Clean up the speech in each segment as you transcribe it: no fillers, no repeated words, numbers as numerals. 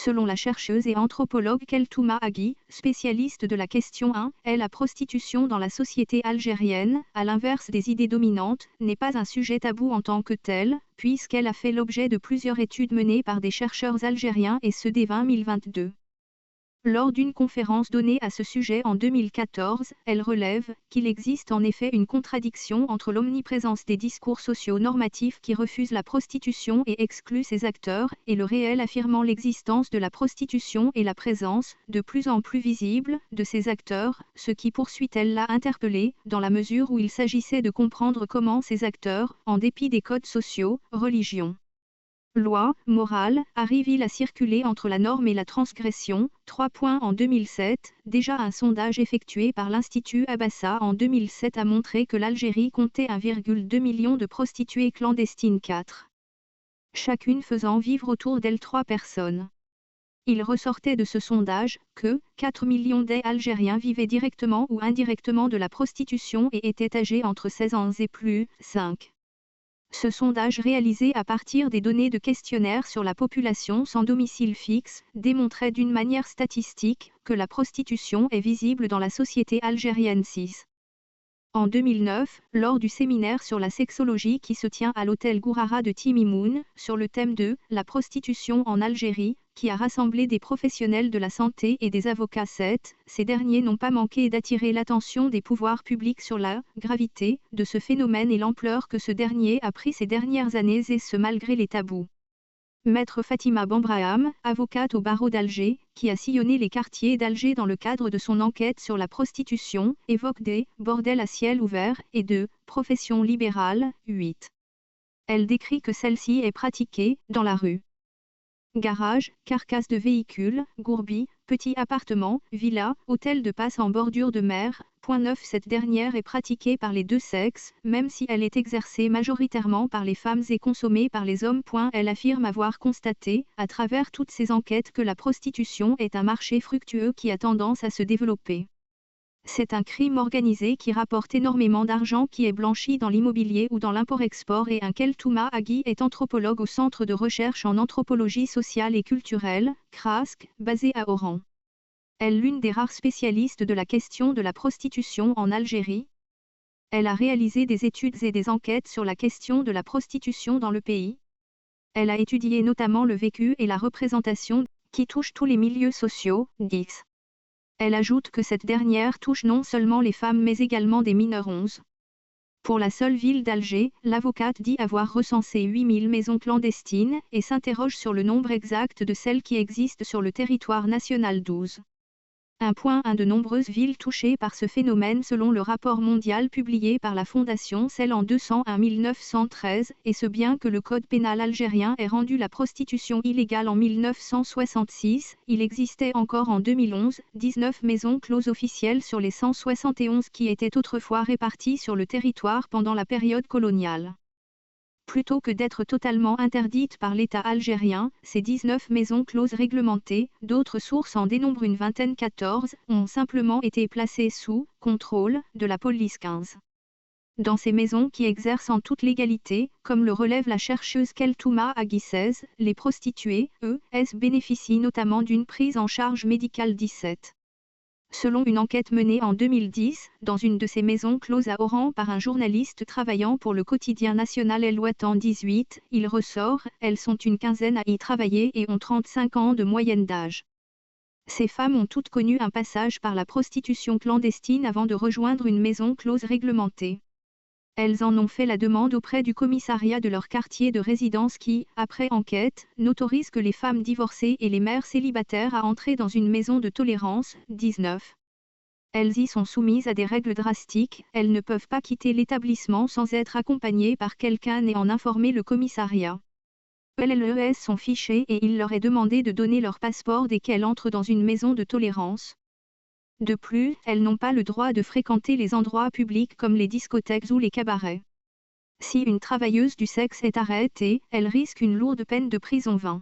Selon la chercheuse et anthropologue Keltouma Aghi, spécialiste de la question 1, la prostitution dans la société algérienne, à l'inverse des idées dominantes, n'est pas un sujet tabou en tant que tel, puisqu'elle a fait l'objet de plusieurs études menées par des chercheurs algériens et ce dès 2022. Lors d'une conférence donnée à ce sujet en 2014, elle relève qu'il existe en effet une contradiction entre l'omniprésence des discours sociaux normatifs qui refusent la prostitution et excluent ses acteurs, et le réel affirmant l'existence de la prostitution et la présence, de plus en plus visible, de ces acteurs, ce qui poursuit-elle l'a interpellée, dans la mesure où il s'agissait de comprendre comment ces acteurs, en dépit des codes sociaux, religions, loi, morale, arrive-t-il à circuler entre la norme et la transgression? 3 points. En 2007, déjà un sondage effectué par l'Institut Abassa en 2007 a montré que l'Algérie comptait 1,2 million de prostituées clandestines 4. Chacune faisant vivre autour d'elle 3 personnes. Il ressortait de ce sondage que 4 millions d'Algériens vivaient directement ou indirectement de la prostitution et étaient âgés entre 16 ans et plus, 5. Ce sondage réalisé à partir des données de questionnaires sur la population sans domicile fixe, démontrait d'une manière statistique que la prostitution est visible dans la société algérienne 6. En 2009, lors du séminaire sur la sexologie qui se tient à l'hôtel Gourara de Timimoun, sur le thème de « La prostitution en Algérie », qui a rassemblé des professionnels de la santé et des avocats 7, ces derniers n'ont pas manqué d'attirer l'attention des pouvoirs publics sur la gravité de ce phénomène et l'ampleur que ce dernier a pris ces dernières années et ce malgré les tabous. Maître Fatima Bambraham, avocate au barreau d'Alger, qui a sillonné les quartiers d'Alger dans le cadre de son enquête sur la prostitution, évoque des « bordels à ciel ouvert » et de « profession libérale » 8. Elle décrit que celle-ci est pratiquée « dans la rue ». Garage, carcasse de véhicules, gourbi, petit appartement, villa, hôtel de passe en bordure de mer. Point 9. Cette dernière est pratiquée par les deux sexes, même si elle est exercée majoritairement par les femmes et consommée par les hommes. Elle affirme avoir constaté, à travers toutes ces enquêtes, que la prostitution est un marché fructueux qui a tendance à se développer. C'est un crime organisé qui rapporte énormément d'argent qui est blanchi dans l'immobilier ou dans l'import-export et un Keltouma Aghi est anthropologue au Centre de recherche en anthropologie sociale et culturelle, CRASC, basé à Oran. Elle est l'une des rares spécialistes de la question de la prostitution en Algérie. Elle a réalisé des études et des enquêtes sur la question de la prostitution dans le pays. Elle a étudié notamment le vécu et la représentation, qui touchent tous les milieux sociaux, 10. Elle ajoute que cette dernière touche non seulement les femmes mais également des mineurs 11. Pour la seule ville d'Alger, l'avocate dit avoir recensé 8000 maisons clandestines et s'interroge sur le nombre exact de celles qui existent sur le territoire national 12. 1.1 De nombreuses villes touchées par ce phénomène selon le rapport mondial publié par la Fondation Cell en 201-1913, et ce bien que le code pénal algérien ait rendu la prostitution illégale en 1966, il existait encore en 2011, 19 maisons closes officielles sur les 171 qui étaient autrefois réparties sur le territoire pendant la période coloniale. Plutôt que d'être totalement interdites par l'État algérien, ces 19 maisons closes réglementées, d'autres sources en dénombrent une vingtaine 14, ont simplement été placées sous contrôle de la police 15. Dans ces maisons qui exercent en toute légalité, comme le relève la chercheuse Keltouma Aghi 16, les prostituées, bénéficient notamment d'une prise en charge médicale 17. Selon une enquête menée en 2010, dans une de ces maisons closes à Oran par un journaliste travaillant pour le quotidien national El Watan 18, il ressort, elles sont une quinzaine à y travailler et ont 35 ans de moyenne d'âge. Ces femmes ont toutes connu un passage par la prostitution clandestine avant de rejoindre une maison close réglementée. Elles en ont fait la demande auprès du commissariat de leur quartier de résidence qui, après enquête, n'autorise que les femmes divorcées et les mères célibataires à entrer dans une maison de tolérance, 19. Elles y sont soumises à des règles drastiques, elles ne peuvent pas quitter l'établissement sans être accompagnées par quelqu'un et en informer le commissariat. Elles sont fichées et il leur est demandé de donner leur passeport dès qu'elles entrent dans une maison de tolérance. De plus, elles n'ont pas le droit de fréquenter les endroits publics comme les discothèques ou les cabarets. Si une travailleuse du sexe est arrêtée, elle risque une lourde peine de prison 20.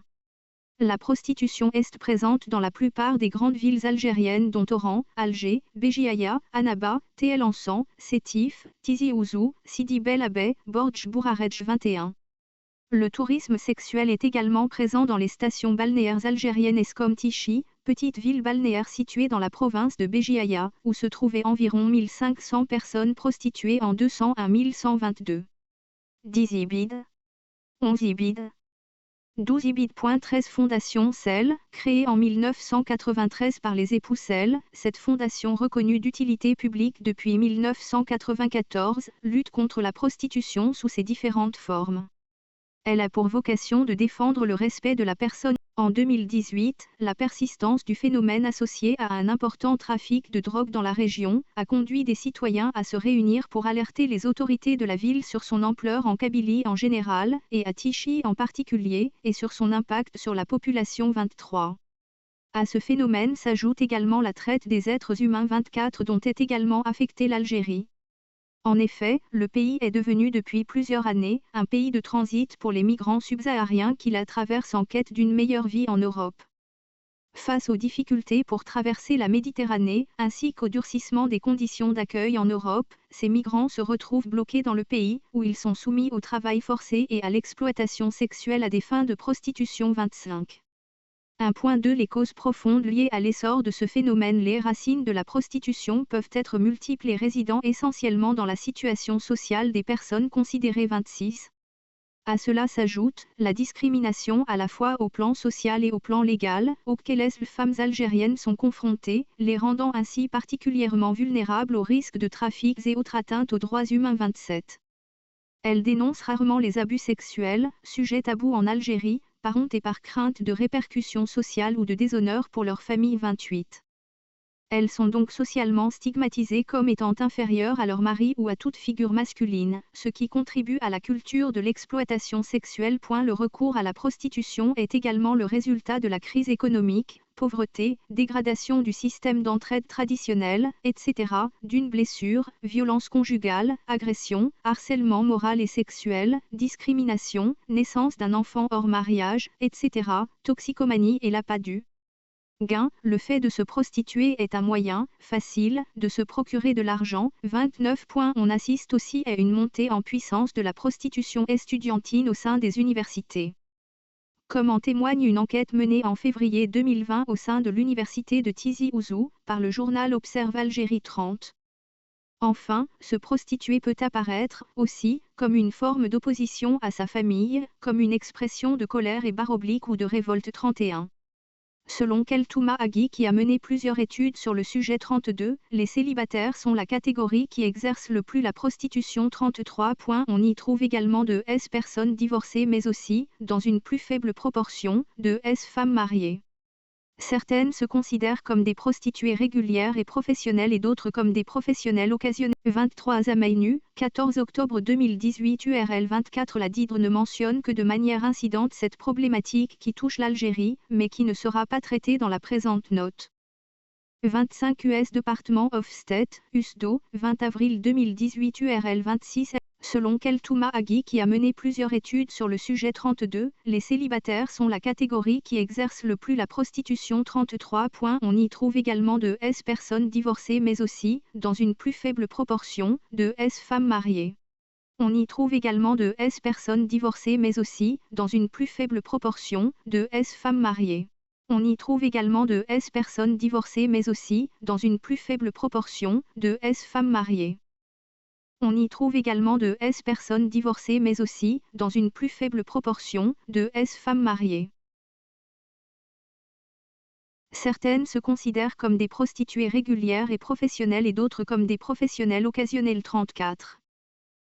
La prostitution est présente dans la plupart des grandes villes algériennes dont Oran, Alger, Béjiaya, Annaba, Tell Anshan, Sétif, Tizi Ouzou, Sidi Bel Abbès, Borj Bouharedj 21. Le tourisme sexuel est également présent dans les stations balnéaires algériennes Eskom Tichy, petite ville balnéaire située dans la province de Béjiaya, où se trouvaient environ 1500 personnes prostituées en 201 122. 10 Ibides, 11 Ibides, 12 Ibides. 13 Fondation Sel, créée en 1993 par les époux Sel, cette fondation reconnue d'utilité publique depuis 1994, lutte contre la prostitution sous ses différentes formes. Elle a pour vocation de défendre le respect de la personne. En 2018, la persistance du phénomène associé à un important trafic de drogue dans la région a conduit des citoyens à se réunir pour alerter les autorités de la ville sur son ampleur en Kabylie en général, et à Tichy en particulier, et sur son impact sur la population 23. À ce phénomène s'ajoute également la traite des êtres humains 24 dont est également affectée l'Algérie. En effet, le pays est devenu depuis plusieurs années un pays de transit pour les migrants subsahariens qui la traversent en quête d'une meilleure vie en Europe. Face aux difficultés pour traverser la Méditerranée, ainsi qu'au durcissement des conditions d'accueil en Europe, ces migrants se retrouvent bloqués dans le pays, où ils sont soumis au travail forcé et à l'exploitation sexuelle à des fins de prostitution 25. 1.2 Les causes profondes liées à l'essor de ce phénomène. Les racines de la prostitution peuvent être multiples et résidant essentiellement dans la situation sociale des personnes considérées 26. À cela s'ajoute la discrimination à la fois au plan social et au plan légal, auxquelles les femmes algériennes sont confrontées, les rendant ainsi particulièrement vulnérables aux risques de trafics et autres atteintes aux droits humains 27. Elle dénonce rarement les abus sexuels, sujet tabou en Algérie, par honte et par crainte de répercussions sociales ou de déshonneur pour leur famille 28. Elles sont donc socialement stigmatisées comme étant inférieures à leur mari ou à toute figure masculine, ce qui contribue à la culture de l'exploitation sexuelle. Le recours à la prostitution est également le résultat de la crise économique, pauvreté, dégradation du système d'entraide traditionnel, etc., d'une blessure, violence conjugale, agression, harcèlement moral et sexuel, discrimination, naissance d'un enfant hors mariage, etc., toxicomanie et l'appât du gain. Le fait de se prostituer est un moyen, facile, de se procurer de l'argent. 29. On assiste aussi à une montée en puissance de la prostitution estudiantine au sein des universités. Comme en témoigne une enquête menée en février 2020 au sein de l'université de Tizi Ouzou, par le journal Observe Algérie 30. Enfin, se prostituer peut apparaître, aussi, comme une forme d'opposition à sa famille, comme une expression de colère et / ou de révolte 31. Selon Keltouma Agui qui a mené plusieurs études sur le sujet 32, les célibataires sont la catégorie qui exerce le plus la prostitution 33. On y trouve également de S personnes divorcées mais aussi, dans une plus faible proportion, de S femmes mariées. Certaines se considèrent comme des prostituées régulières et professionnelles et d'autres comme des professionnels occasionnels. 23 Zamainu, 14 octobre 2018 URL 24 La Didre ne mentionne que de manière incidente cette problématique qui touche l'Algérie, mais qui ne sera pas traitée dans la présente note. 25 US Department of State, USDO, 20 avril 2018 URL 26 Selon Keltouma Agui qui a mené plusieurs études sur le sujet 32, les célibataires sont la catégorie qui exerce le plus la prostitution 33. On y trouve également de S personnes divorcées mais aussi, dans une plus faible proportion, de S femmes mariées. On y trouve également de S personnes divorcées mais aussi, dans une plus faible proportion, de S femmes mariées. On y trouve également de S personnes divorcées mais aussi, dans une plus faible proportion, de S femmes mariées. On y trouve également de S personnes divorcées mais aussi, dans une plus faible proportion, de S femmes mariées. Certaines se considèrent comme des prostituées régulières et professionnelles et d'autres comme des professionnels occasionnels 34.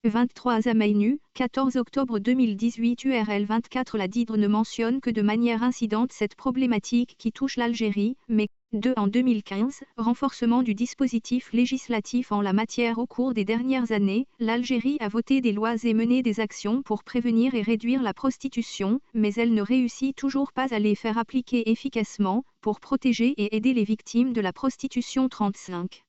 23 Zamainu, 14 octobre 2018 URL 24 La Didre ne mentionne que de manière incidente cette problématique qui touche l'Algérie, mais 2 En 2015, renforcement du dispositif législatif en la matière. Au cours des dernières années, l'Algérie a voté des lois et mené des actions pour prévenir et réduire la prostitution, mais elle ne réussit toujours pas à les faire appliquer efficacement, pour protéger et aider les victimes de la prostitution 35.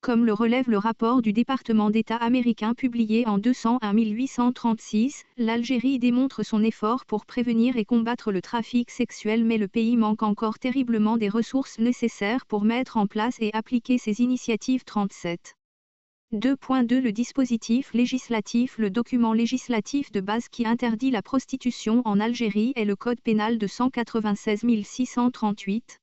Comme le relève le rapport du département d'État américain publié en 201 836, l'Algérie démontre son effort pour prévenir et combattre le trafic sexuel mais le pays manque encore terriblement des ressources nécessaires pour mettre en place et appliquer ces initiatives 37. 2.2 Le dispositif législatif. Le document législatif de base qui interdit la prostitution en Algérie est le Code pénal de 196 638.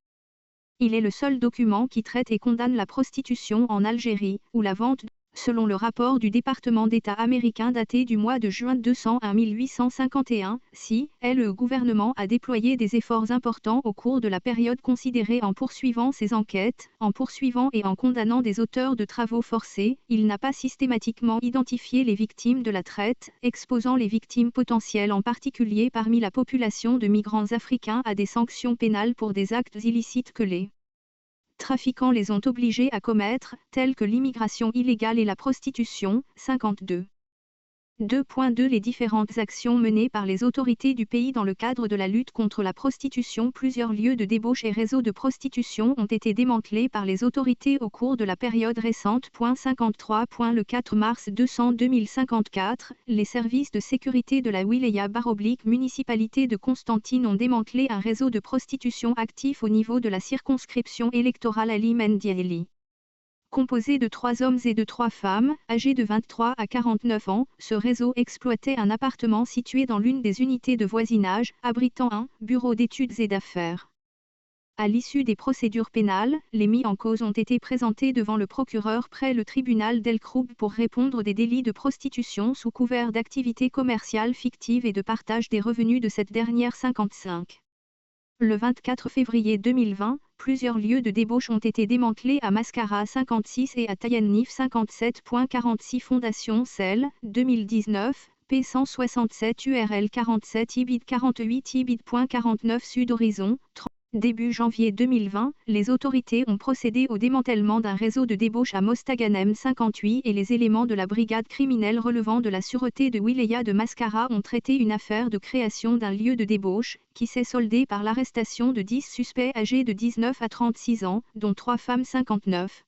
Il est le seul document qui traite et condamne la prostitution en Algérie, ou la vente, selon le rapport du département d'État américain daté du mois de juin 201 1851, si, le gouvernement a déployé des efforts importants au cours de la période considérée en poursuivant ses enquêtes, en poursuivant et en condamnant des auteurs de travaux forcés, il n'a pas systématiquement identifié les victimes de la traite, exposant les victimes potentielles en particulier parmi la population de migrants africains à des sanctions pénales pour des actes illicites que les trafiquants les ont obligés à commettre, tels que l'immigration illégale et la prostitution. 52. 2.2 Les différentes actions menées par les autorités du pays dans le cadre de la lutte contre la prostitution. Plusieurs lieux de débauche et réseaux de prostitution ont été démantelés par les autorités au cours de la période récente. 53. Le 4 mars 2054, les services de sécurité de la Wilaya / municipalité de Constantine ont démantelé un réseau de prostitution actif au niveau de la circonscription électorale Ali Mendiali. Composé de 3 hommes et de 3 femmes, âgés de 23 à 49 ans, ce réseau exploitait un appartement situé dans l'une des unités de voisinage, abritant un bureau d'études et d'affaires. À l'issue des procédures pénales, les mis en cause ont été présentés devant le procureur près le tribunal d'El Kroub pour répondre des délits de prostitution sous couvert d'activités commerciales fictives et de partage des revenus de cette dernière. 55. Le 24 février 2020, plusieurs lieux de débauche ont été démantelés à Mascara 56 et à Tayannif 57.46 Fondation Cell, 2019, P167 URL 47 IBID 48 IBID.49 Sud Horizon, 30. Début janvier 2020, les autorités ont procédé au démantèlement d'un réseau de débauche à Mostaganem 58 et les éléments de la brigade criminelle relevant de la sûreté de Wilaya de Mascara ont traité une affaire de création d'un lieu de débauche, qui s'est soldée par l'arrestation de 10 suspects âgés de 19 à 36 ans, dont 3 femmes. 59.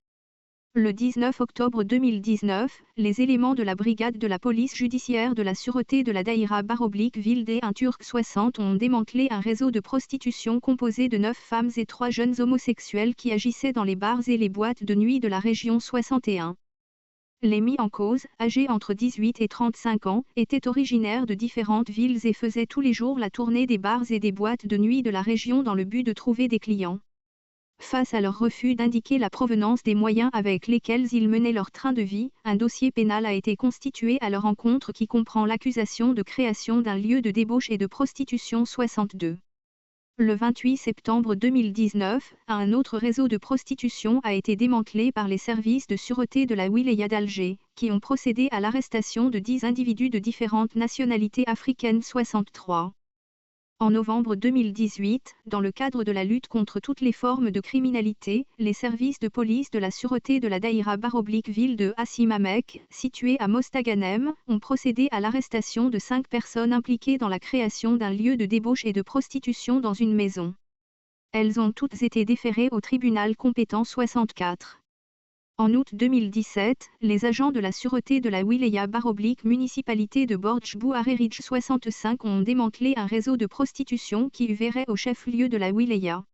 Le 19 octobre 2019, les éléments de la brigade de la police judiciaire de la sûreté de la Daïra / ville des 1 Turc 60 ont démantelé un réseau de prostitution composé de 9 femmes et 3 jeunes homosexuels qui agissaient dans les bars et les boîtes de nuit de la région 61. Les mis en cause, âgés entre 18 et 35 ans, étaient originaires de différentes villes et faisaient tous les jours la tournée des bars et des boîtes de nuit de la région dans le but de trouver des clients. Face à leur refus d'indiquer la provenance des moyens avec lesquels ils menaient leur train de vie, un dossier pénal a été constitué à leur encontre qui comprend l'accusation de création d'un lieu de débauche et de prostitution. 62. Le 28 septembre 2019, un autre réseau de prostitution a été démantelé par les services de sûreté de la Wilaya d'Alger, qui ont procédé à l'arrestation de 10 individus de différentes nationalités africaines. 63. En novembre 2018, dans le cadre de la lutte contre toutes les formes de criminalité, les services de police de la sûreté de la Daïra / ville de Hassimamek, située à Mostaganem, ont procédé à l'arrestation de 5 personnes impliquées dans la création d'un lieu de débauche et de prostitution dans une maison. Elles ont toutes été déférées au tribunal compétent. 64. En août 2017, les agents de la sûreté de la Wilaya / municipalité de Borj Bouhareridj 65 ont démantelé un réseau de prostitution qui verrait au chef-lieu de la Wilaya.